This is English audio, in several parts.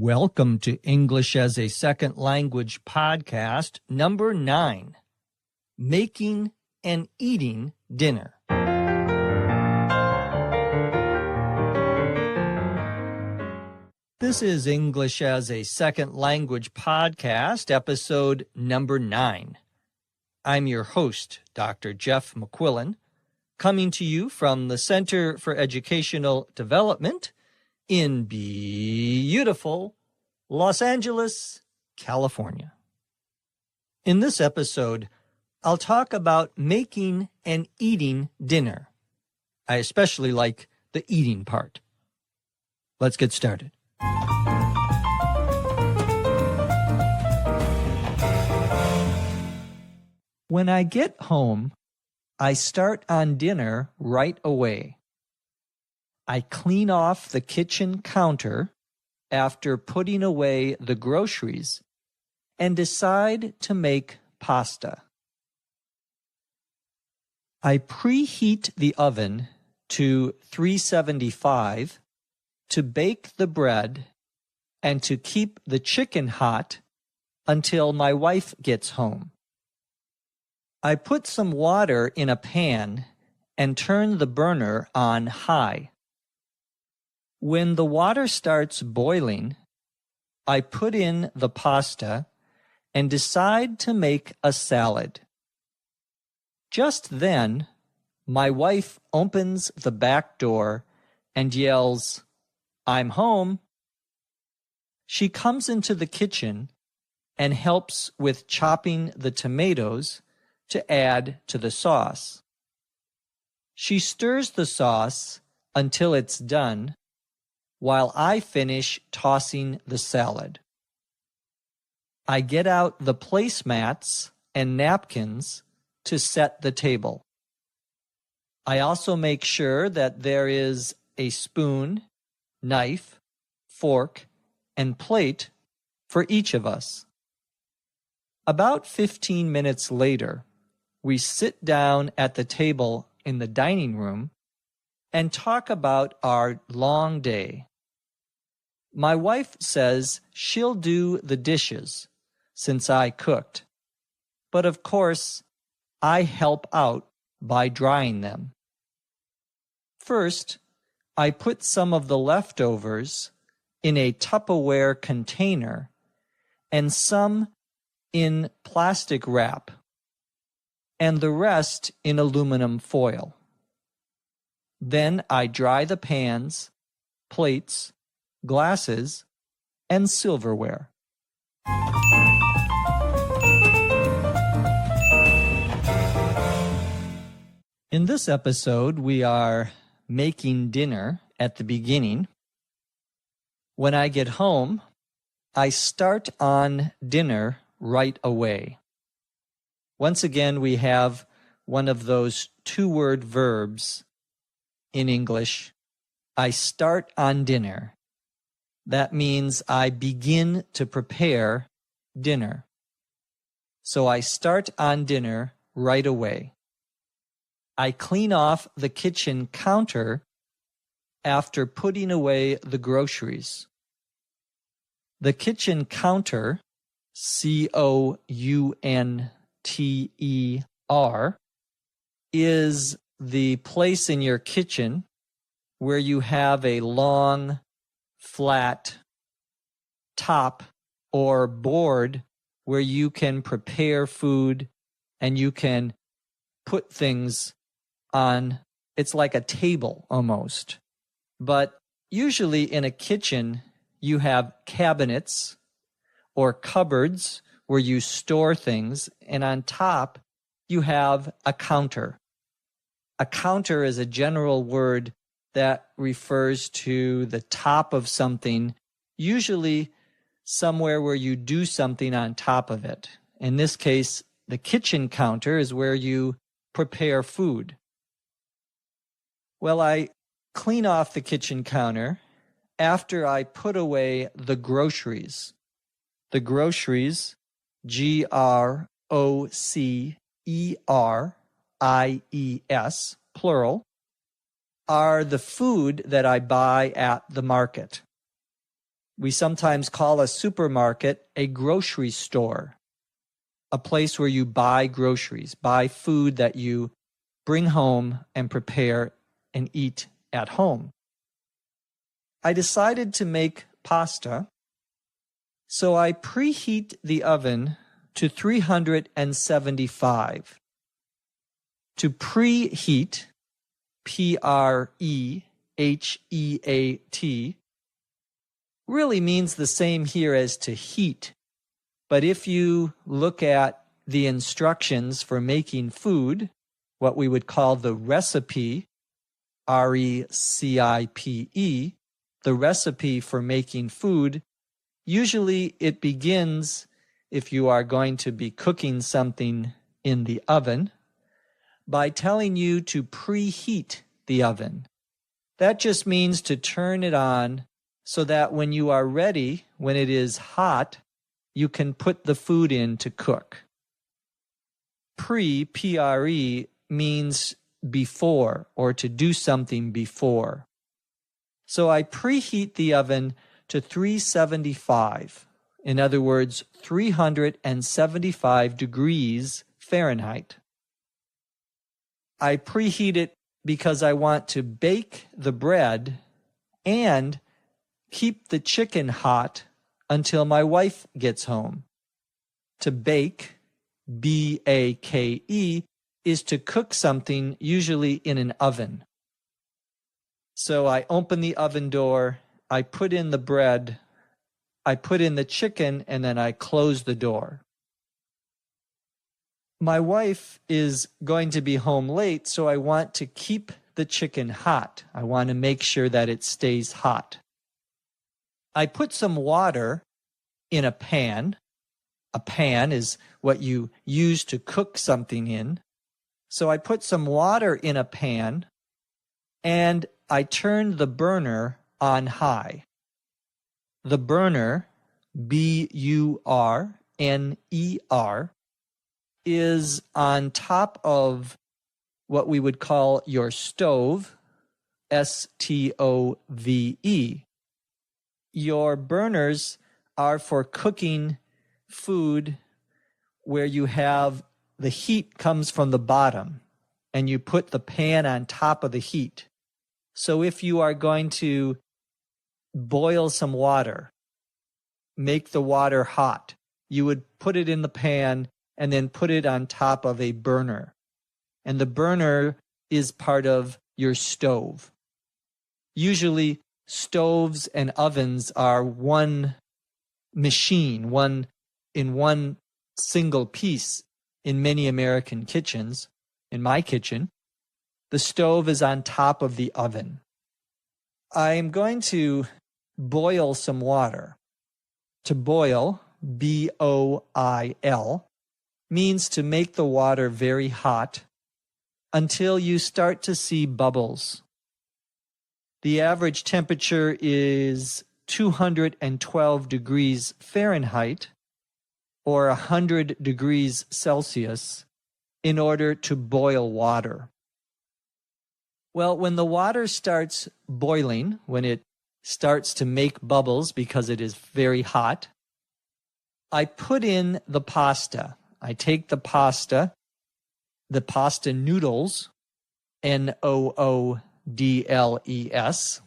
Welcome to English as a Second Language podcast number 9, Making and Eating Dinner. This is English as a Second Language podcast, episode number 9. I'm your host, Dr. Jeff McQuillan, coming to you from the Center for Educational Development in beautiful Los Angeles, California. In this episode, I'll talk about making and eating dinner. I especially like the eating part. Let's get started. When I get home, I start on dinner right away. I clean off the kitchen counter after putting away the groceries and decide to make pasta. I preheat the oven to 375 to bake the bread and to keep the chicken hot until my wife gets home. I put some water in a pan and turn the burner on high. When the water starts boiling, I put in the pasta and decide to make a salad. Just then, my wife opens the back door and yells, "I'm home." She comes into the kitchen and helps with chopping the tomatoes to add to the sauce. She stirs the sauce until it's done, while I finish tossing the salad. I get out the placemats and napkins to set the table. I also make sure that there is a spoon, knife, fork, and plate for each of us. About 15 minutes later, we sit down at the table in the dining room and talk about our long day. My wife says she'll do the dishes since I cooked, but of course, I help out by drying them. First, I put some of the leftovers in a Tupperware container and some in plastic wrap, and the rest in aluminum foil. Then I dry the pans, plates, glasses, and silverware. In this episode, we are making dinner at the beginning. When I get home, I start on dinner right away. Once again, we have one of those two-word verbs in English. I start on dinner. That means I begin to prepare dinner. So I start on dinner right away. I clean off the kitchen counter after putting away the groceries. The kitchen counter, C-O-U-N-T-E-R, is the place in your kitchen where you have a long, flat top or board where you can prepare food and you can put things on. It's like a table almost. But usually in a kitchen, you have cabinets or cupboards where you store things, and on top, you have a counter. A counter is a general word that refers to the top of something, usually somewhere where you do something on top of it. In this case, the kitchen counter is where you prepare food. Well, I clean off the kitchen counter after I put away the groceries. The groceries, G-R-O-C-E-R-I-E-S, plural, are the food that I buy at the market. We sometimes call a supermarket a grocery store, a place where you buy groceries, buy food that you bring home and prepare and eat at home. I decided to make pasta, so I preheat the oven to 375. To preheat, P-R-E-H-E-A-T, really means the same here as to heat. But if you look at the instructions for making food, what we would call the recipe, R-E-C-I-P-E, the recipe for making food, usually it begins, if you are going to be cooking something in the oven, by telling you to preheat the oven. That just means to turn it on so that when you are ready, when it is hot, you can put the food in to cook. P-R-E, means before or to do something before. So I preheat the oven to 375. In other words, 375 degrees Fahrenheit. I preheat it because I want to bake the bread and keep the chicken hot until my wife gets home. To bake, B-A-K-E, is to cook something usually in an oven. So I open the oven door, I put in the bread, I put in the chicken, and then I close the door. My wife is going to be home late, so I want to keep the chicken hot. I want to make sure that it stays hot. I put some water in a pan. A pan is what you use to cook something in. So I put some water in a pan and I turned the burner on high. The burner, B-U-R-N-E-R, is on top of what we would call your stove, S-T-O-V-E. Your burners are for cooking food where you have the heat comes from the bottom and you put the pan on top of the heat. So if you are going to boil some water, make the water hot, you would put it in the pan and then put it on top of a burner. And the burner is part of your stove. Usually stoves and ovens are one machine, one single piece. In many American kitchens, in my kitchen, the stove is on top of the oven. I am going to boil some water. To boil, B-O-I-L, means to make the water very hot until you start to see bubbles. The average temperature is 212 degrees Fahrenheit, or 100 degrees Celsius, in order to boil water. Well, when the water starts boiling, when it starts to make bubbles because it is very hot, I put in the pasta. I take the pasta noodles, N-O-O-D-L-E-S,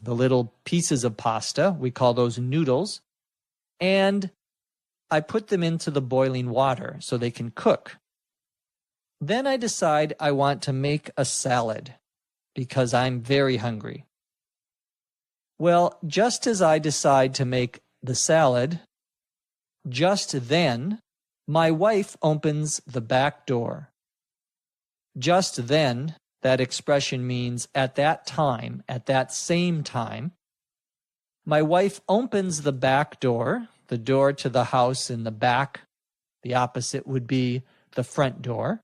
the little pieces of pasta, we call those noodles, and I put them into the boiling water so they can cook. Then I decide I want to make a salad because I'm very hungry. Well, just as I decide to make the salad, just then, my wife opens the back door. Just then, that expression means at that time, at that same time. My wife opens the back door, the door to the house in the back. The opposite would be the front door.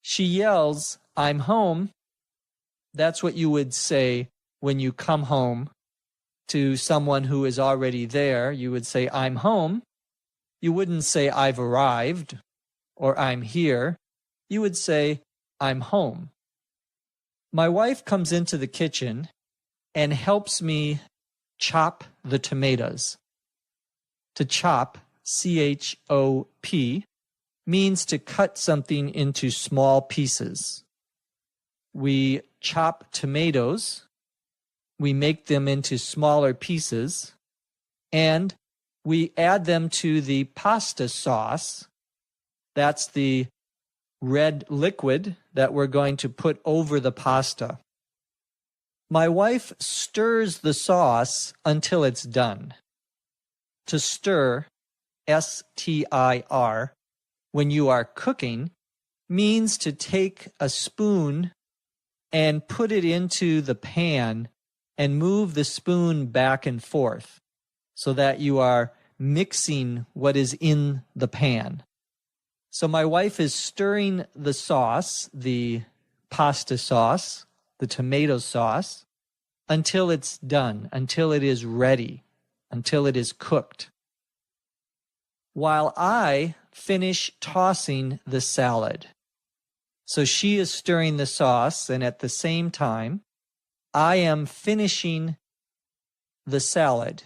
She yells, "I'm home." That's what you would say when you come home to someone who is already there. You would say, "I'm home." You wouldn't say, "I've arrived," or "I'm here." You would say, "I'm home." My wife comes into the kitchen and helps me chop the tomatoes. To chop, C-H-O-P, means to cut something into small pieces. We chop tomatoes, we make them into smaller pieces, and we add them to the pasta sauce. That's the red liquid that we're going to put over the pasta. My wife stirs the sauce until it's done. To stir, S-T-I-R, when you are cooking, means to take a spoon and put it into the pan and move the spoon back and forth so that you are mixing what is in the pan. So my wife is stirring the sauce, the pasta sauce, the tomato sauce, until it's done, until it is ready, until it is cooked. While I finish tossing the salad. So she is stirring the sauce, and at the same time, I am finishing the salad,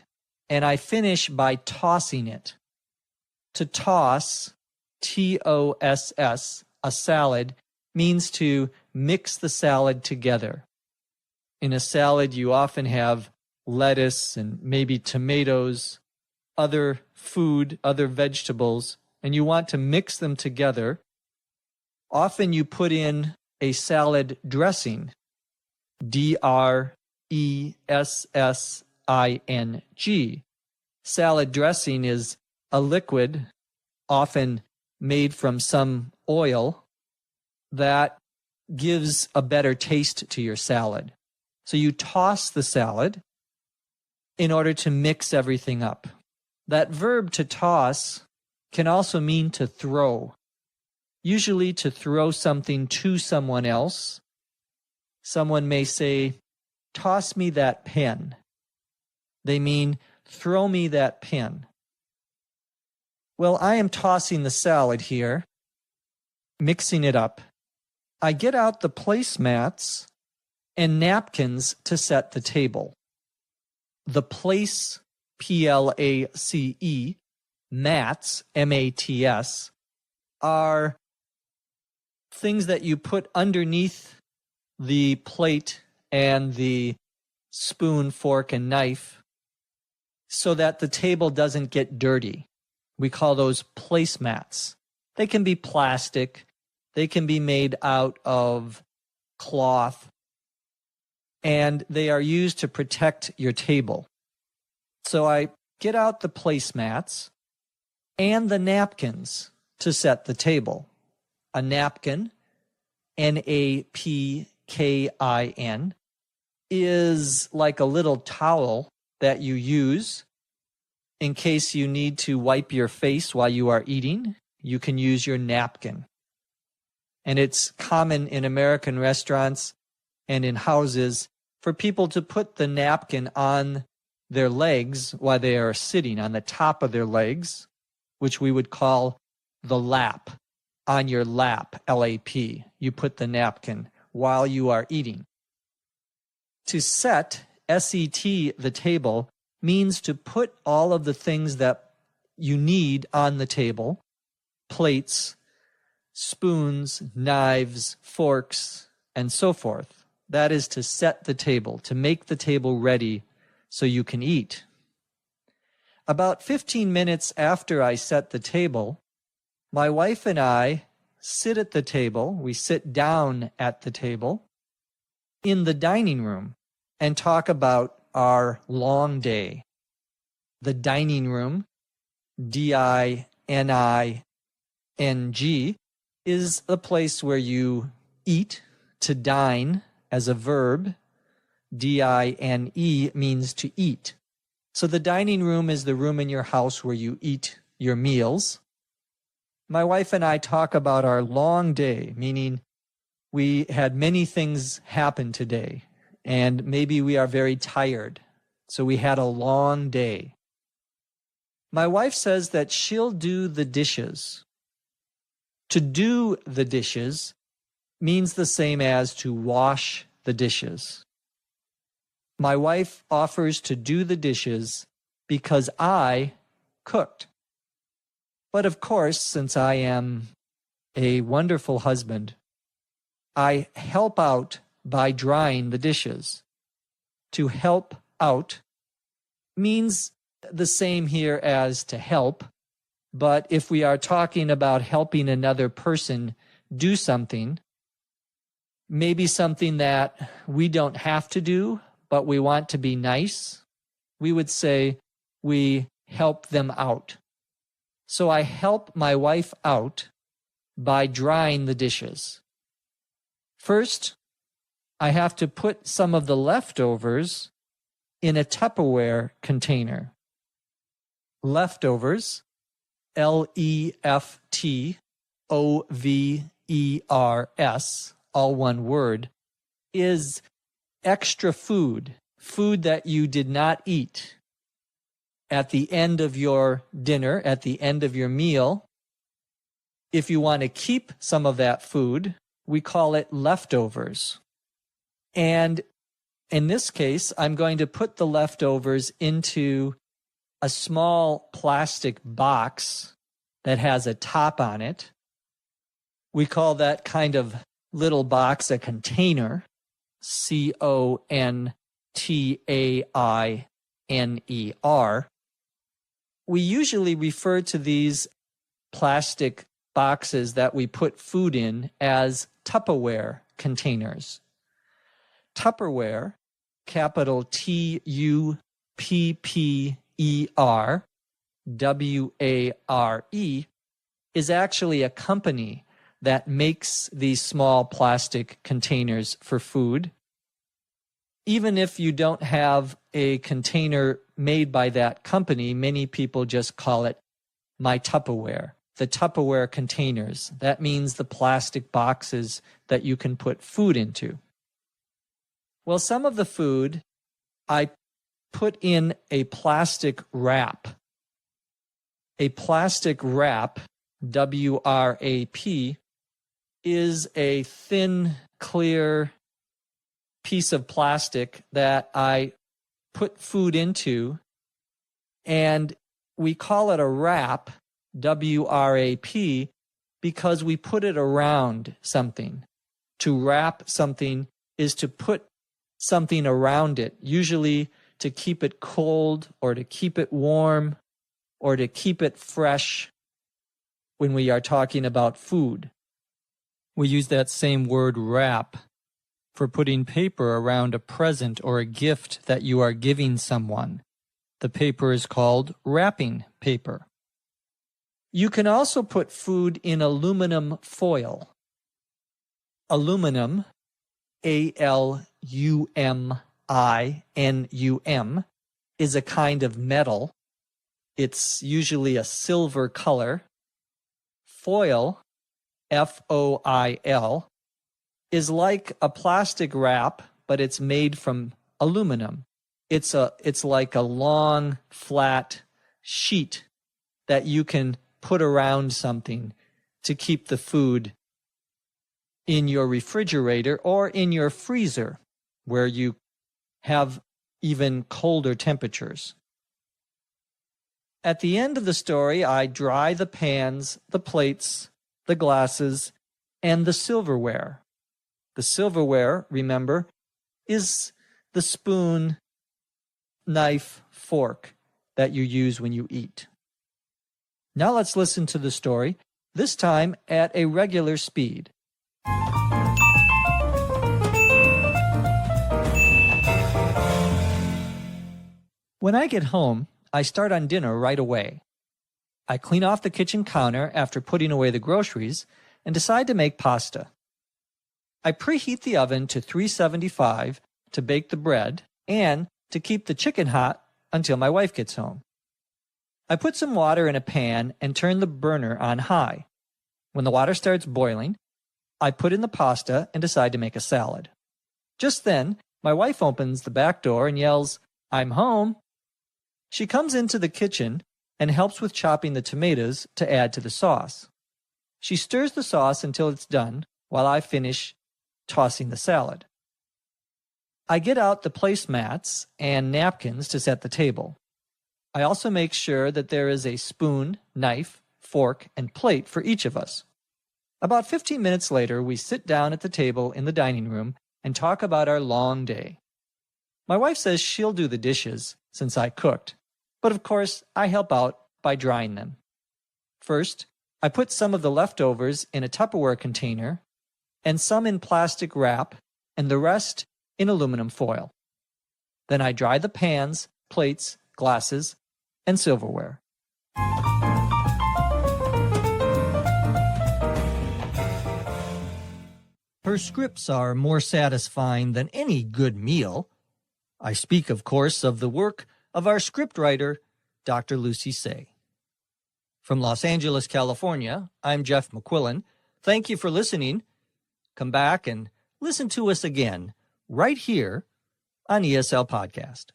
and I finish by tossing it. To toss, T-O-S-S, a salad, means to mix the salad together. In a salad, you often have lettuce and maybe tomatoes, other food, other vegetables, and you want to mix them together. Often you put in a salad dressing, D-R-E-S-S-I-N-G. Salad dressing is a liquid, often made from some oil, that gives a better taste to your salad. So you toss the salad in order to mix everything up. That verb to toss can also mean to throw. Usually to throw something to someone else. Someone may say, toss me that pen. They mean, throw me that pen. Well, I am tossing the salad here, mixing it up. I get out the placemats and napkins to set the table. The place, P-L-A-C-E, mats, M-A-T-S, are things that you put underneath the plate and the spoon, fork, and knife so that the table doesn't get dirty. We call those placemats. They can be plastic. They can be made out of cloth. And they are used to protect your table. So I get out the placemats and the napkins to set the table. A napkin, N-A-P-K-I-N, is like a little towel that you use in case you need to wipe your face while you are eating. You can use your napkin. And it's common in American restaurants and in houses for people to put the napkin on their legs while they are sitting, on the top of their legs, which we would call the lap. On your lap, L-A-P, you put the napkin while you are eating. To set, S-E-T, the table, means to put all of the things that you need on the table, plates, spoons, knives, forks, and so forth. That is to set the table, to make the table ready so you can eat. About 15 minutes after I set the table, my wife and I sit at the table, we sit down at the table in the dining room and talk about our long day. The dining room, D-I-N-I-N-G, is the place where you eat. To dine as a verb, D-I-N-E, means to eat. So the dining room is the room in your house where you eat your meals. My wife and I talk about our long day, meaning we had many things happen today, and maybe we are very tired, so we had a long day. My wife says that she'll do the dishes. To do the dishes means the same as to wash the dishes. My wife offers to do the dishes because I cooked. But of course, since I am a wonderful husband, I help out by drying the dishes. To help out means the same here as to help, but if we are talking about helping another person do something, maybe something that we don't have to do, but we want to be nice, we would say we help them out. So I help my wife out by drying the dishes. First, I have to put some of the leftovers in a Tupperware container. Leftovers, L-E-F-T-O-V-E-R-S, all one word, is extra food, food that you did not eat at the end of your dinner, at the end of your meal. If you want to keep some of that food, we call it leftovers. And in this case, I'm going to put the leftovers into a small plastic box that has a top on it. We call that kind of little box a container, C-O-N-T-A-I-N-E-R. We usually refer to these plastic boxes that we put food in as Tupperware containers. Tupperware, capital T-U-P-P-E-R, W-A-R-E, is actually a company that makes these small plastic containers for food. Even if you don't have a container made by that company, many people just call it my Tupperware, the Tupperware containers. That means the plastic boxes that you can put food into. Well, some of the food I put in a plastic wrap. A plastic wrap, W-R-A-P, is a thin, clear piece of plastic that I put food into, and we call it a wrap, W-R-A-P, because we put it around something. To wrap something is to put something around it, usually to keep it cold or to keep it warm or to keep it fresh when we are talking about food. We use that same word wrap for putting paper around a present or a gift that you are giving someone. The paper is called wrapping paper. You can also put food in aluminum foil. Aluminum, A-L-U-M-I-N-U-M, is a kind of metal. It's usually a silver color. Foil, F-O-I-L, is like a plastic wrap, but it's made from aluminum. It's like a long, flat sheet that you can put around something to keep the food in your refrigerator or in your freezer, where you have even colder temperatures. At the end of the story, I dry the pans, the plates, the glasses, and the silverware. The silverware, remember, is the spoon, knife, fork that you use when you eat. Now let's listen to the story, this time at a regular speed. When I get home, I start on dinner right away. I clean off the kitchen counter after putting away the groceries and decide to make pasta. I preheat the oven to 375 to bake the bread and to keep the chicken hot until my wife gets home. I put some water in a pan and turn the burner on high. When the water starts boiling, I put in the pasta and decide to make a salad. Just then, my wife opens the back door and yells, "I'm home." She comes into the kitchen and helps with chopping the tomatoes to add to the sauce. She stirs the sauce until it's done while I finish tossing the salad. I get out the placemats and napkins to set the table. I also make sure that there is a spoon, knife, fork, and plate for each of us. About 15 minutes later, we sit down at the table in the dining room and talk about our long day. My wife says she'll do the dishes since I cooked, but of course I help out by drying them. First, I put some of the leftovers in a Tupperware container and some in plastic wrap and the rest in aluminum foil. Then I dry the pans, plates, glasses, and silverware. Her scripts are more satisfying than any good meal. I speak, of course, of the work of our scriptwriter, Dr. Lucy Say. From Los Angeles, California, I'm Jeff McQuillan. Thank you for listening. Come back and listen to us again right here on ESL Podcast.